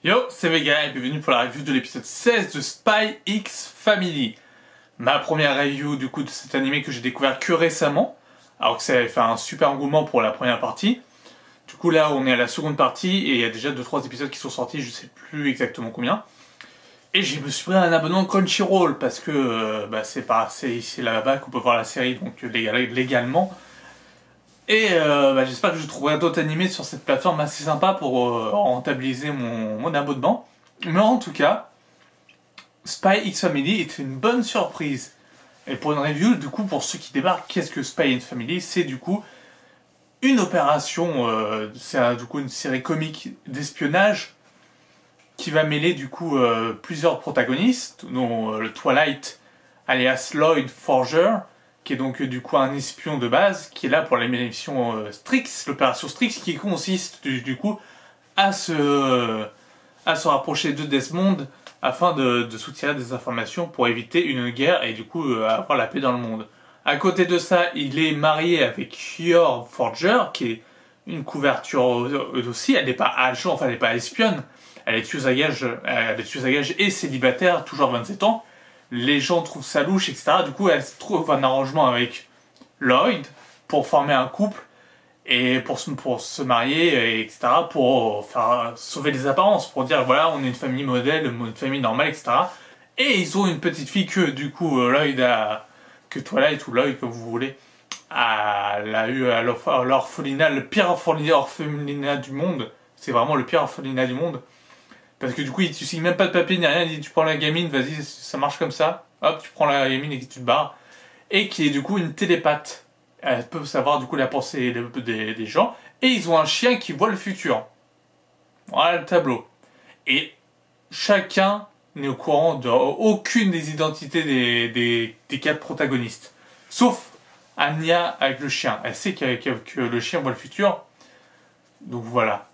Yo, c'est Vega et bienvenue pour la review de l'épisode 16 de Spy X Family. Ma première review du coup de cet animé que j'ai découvert que récemment, alors que ça avait fait un super engouement pour la première partie. Du coup là on est à la seconde partie et il y a déjà 2-3 épisodes qui sont sortis, je sais plus exactement combien. Et je me suis pris un abonnement Crunchyroll parce que c'est ici là-bas qu'on peut voir la série donc légalement. Et j'espère que je trouverai d'autres animés sur cette plateforme assez sympa pour rentabiliser mon abonnement. Mais en tout cas, Spy X Family est une bonne surprise. Et pour une review, du coup, pour ceux qui débarquent, qu'est-ce que Spy X Family? C'est du coup une opération, du coup une série comique d'espionnage qui va mêler du coup plusieurs protagonistes, dont le Twilight alias Lloyd Forger, qui est donc du coup un espion de base, qui est là pour la mission Strix, l'opération Strix, qui consiste du coup à se rapprocher de Desmond afin de soutirer des informations pour éviter une guerre et du coup avoir la paix dans le monde. À côté de ça, il est marié avec Yor Forger, qui est une couverture aussi, elle n'est pas agent, enfin elle n'est pas espionne, elle est tueuse à gages et célibataire, toujours 27 ans. Les gens trouvent ça louche, etc. Du coup, elle trouve un arrangement avec Lloyd pour former un couple et pour se marier, etc. Pour faire sauver les apparences, pour dire voilà, on est une famille modèle, une famille normale, etc. Et ils ont une petite fille que du coup Lloyd a, que Twilight ou Lloyd comme vous voulez, l'a eu à l'orphelinat, le pire orphelinat du monde. C'est vraiment le pire orphelinat du monde. Parce que du coup, tu signes même pas de papier ni rien, il dit tu prends la gamine, vas-y, ça marche comme ça. Hop, tu prends la gamine et tu te barres. Et qui est du coup une télépathe. Elle peut savoir du coup la pensée des gens. Et ils ont un chien qui voit le futur. Voilà le tableau. Et chacun n'est au courant d'aucune des identités des 4 protagonistes. Sauf Anya avec le chien. Elle sait que le chien voit le futur. Donc voilà.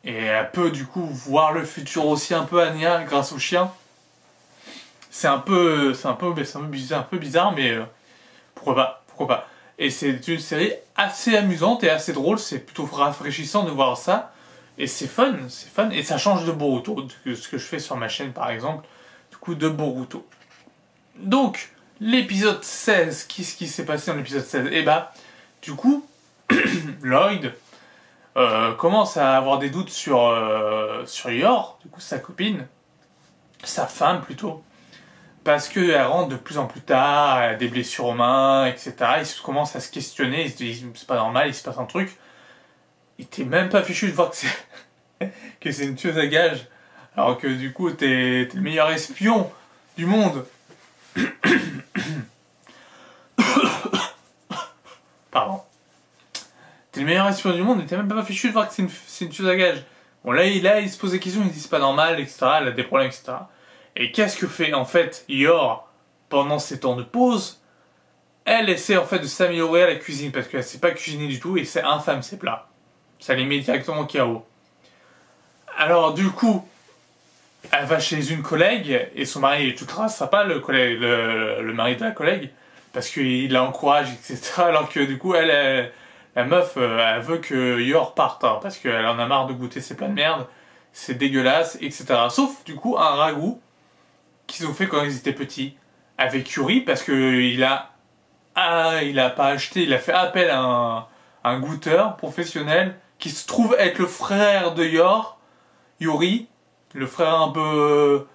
Et elle peut du coup voir le futur aussi un peu Anya grâce au chien. C'est un peu bizarre, mais pourquoi pas. Et c'est une série assez amusante et assez drôle, c'est plutôt rafraîchissant de voir ça. Et c'est fun, et ça change de Boruto, de ce que je fais sur ma chaîne par exemple, du coup de Boruto. Donc, l'épisode 16, qu'est-ce qui s'est passé dans l'épisode 16? Et du coup, Lloyd commence à avoir des doutes sur Yor, du coup sa copine, sa femme plutôt, parce qu'elle rentre de plus en plus tard, elle a des blessures aux mains, etc. Il commence à se questionner, il se dit c'est pas normal, il se passe un truc. Il t'est même pas fichu de voir que c'est que c'est une tueuse à gages, alors que du coup t'es le meilleur espion du monde. Pardon. T'es le meilleur espion du monde et t'es même pas fichu de voir que c'est une tueuse à gages. Bon là il se pose des questions, il dit c'est pas normal, etc. Elle a des problèmes, etc. Et qu'est-ce que fait en fait Yor pendant ses temps de pause? Elle essaie en fait de s'améliorer à la cuisine parce qu'elle sait pas cuisiner du tout et c'est infâme ses plats. Ça les met directement au chaos. Alors du coup, elle va chez une collègue et son mari est tout sympa, le mari de la collègue, parce qu'il la encourage, etc. Alors que du coup, la meuf, elle veut que Yor parte, hein, parce qu'elle en a marre de goûter ses plats de merde, c'est dégueulasse, etc. Sauf du coup un ragoût qu'ils ont fait quand ils étaient petits, avec Yuri, parce que il a pas acheté, il a fait appel à un goûteur professionnel qui se trouve être le frère de Yuri, le frère un peu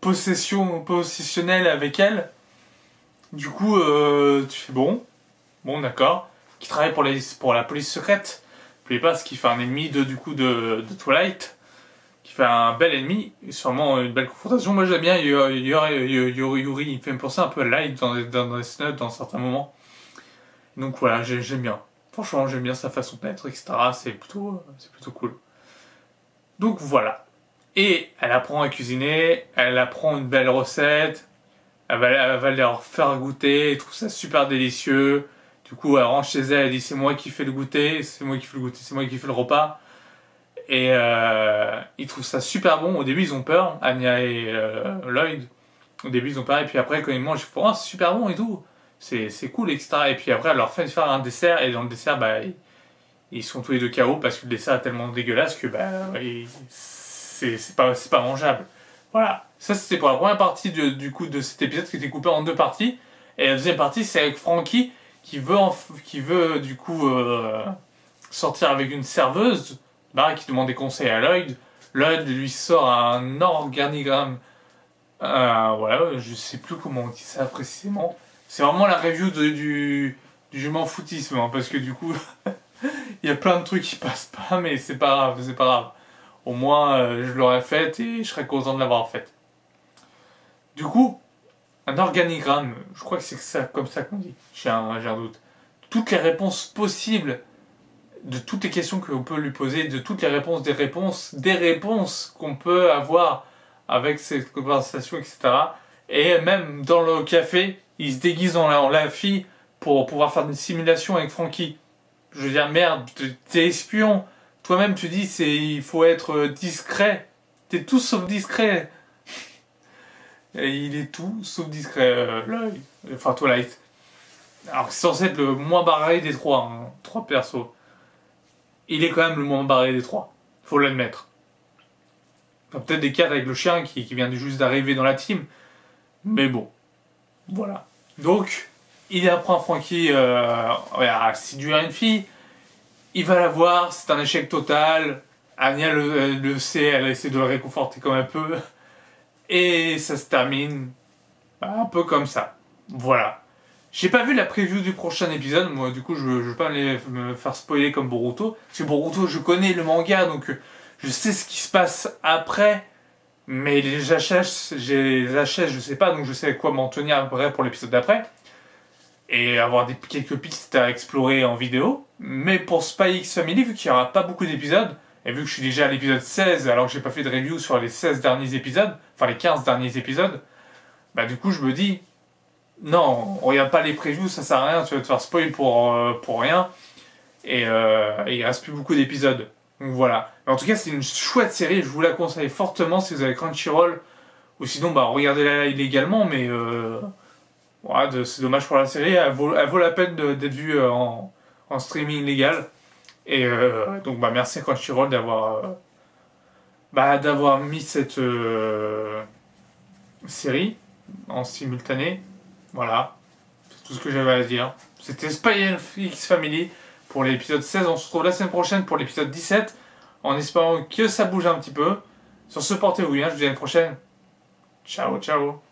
possessionnel avec elle. Du coup, tu fais bon, d'accord, qui travaille pour la police secrète. N'oubliez pas, ce qui fait un ennemi de Twilight, qui fait un bel ennemi, et sûrement une belle confrontation. Moi j'aime bien Yuri, il fait me penser un peu à Light dans les Snuds dans certains moments. Donc voilà, j'aime bien. Franchement, j'aime bien sa façon d'être, etc. C'est plutôt cool. Donc voilà. Et elle apprend à cuisiner, elle apprend une belle recette, elle va leur faire goûter, elle trouve ça super délicieux. Du coup, elle rentre chez elle, elle dit c'est moi qui fais le goûter, c'est moi qui fais le repas. Et ils trouvent ça super bon. Au début, ils ont peur, Anya et Lloyd. Au début, ils ont peur, et puis après, quand ils mangent, ils font oh, c'est super bon et tout. C'est cool, etc. Et puis après, elle leur fait faire un dessert, et dans le dessert, ils sont tous les deux KO parce que le dessert est tellement dégueulasse que c'est pas mangeable. Voilà, ça c'était pour la première partie du coup de cet épisode qui était coupé en 2 parties. Et la deuxième partie c'est avec Frankie qui veut du coup sortir avec une serveuse, bah, qui demande des conseils à Lloyd. Lloyd lui sort un organigramme. Voilà, je sais plus comment on dit ça précisément. C'est vraiment la review du je m'en foutisme, hein, parce que du coup, il y a plein de trucs qui passent pas, mais c'est pas grave, c'est pas grave. Au moins, je l'aurais faite et je serais content de l'avoir faite. Du coup, un organigramme, je crois que c'est ça, comme ça qu'on dit, j'ai un doute. Toutes les réponses possibles, de toutes les questions qu'on peut lui poser, de toutes les réponses, des réponses qu'on peut avoir avec cette conversation, etc. Et même dans le café, il se déguise en la fille pour pouvoir faire une simulation avec Frankie. Je veux dire, merde, t'es espion. Toi-même, tu dis, il faut être discret. T'es tout sauf discret. Et il est tout sauf discret, Lloyd. Enfin, Twilight. Alors que c'est censé être le moins barré des 3, hein, 3 persos. Il est quand même le moins barré des 3. Faut l'admettre. Peut-être des 4 avec le chien qui vient juste d'arriver dans la team. Mais bon. Voilà. Donc, il apprend à Frankie à séduire une fille. Il va la voir, c'est un échec total. Anya le sait, elle essaie de le réconforter comme un peu. Et ça se termine un peu comme ça. Voilà. J'ai pas vu la preview du prochain épisode, moi du coup je veux pas me faire spoiler comme Boruto. Parce que Boruto, je connais le manga, donc je sais ce qui se passe après. Mais les HS, je sais pas, donc je sais à quoi m'en tenir après pour l'épisode d'après. Et avoir quelques pistes à explorer en vidéo. Mais pour Spy X Family, vu qu'il n'y aura pas beaucoup d'épisodes, et vu que je suis déjà à l'épisode 16, alors que j'ai pas fait de review sur les 16 derniers épisodes, enfin les 15 derniers épisodes, bah du coup je me dis, non, on regarde pas les previews, ça sert à rien, tu vas te faire spoil pour rien. Et il reste plus beaucoup d'épisodes. Donc voilà. Mais en tout cas, c'est une chouette série, je vous la conseille fortement si vous avez Crunchyroll. Ou sinon, bah regardez-la illégalement, mais voilà, c'est dommage pour la série, elle vaut la peine d'être vue en streaming légal. Et donc bah merci à Crunchyroll d'avoir mis cette série en simultané. Voilà, c'est tout ce que j'avais à dire. C'était Spy X Family pour l'épisode 16. On se retrouve la semaine prochaine pour l'épisode 17, en espérant que ça bouge un petit peu. Sur ce, portez-vous bien, je vous dis à la prochaine. Ciao, ciao.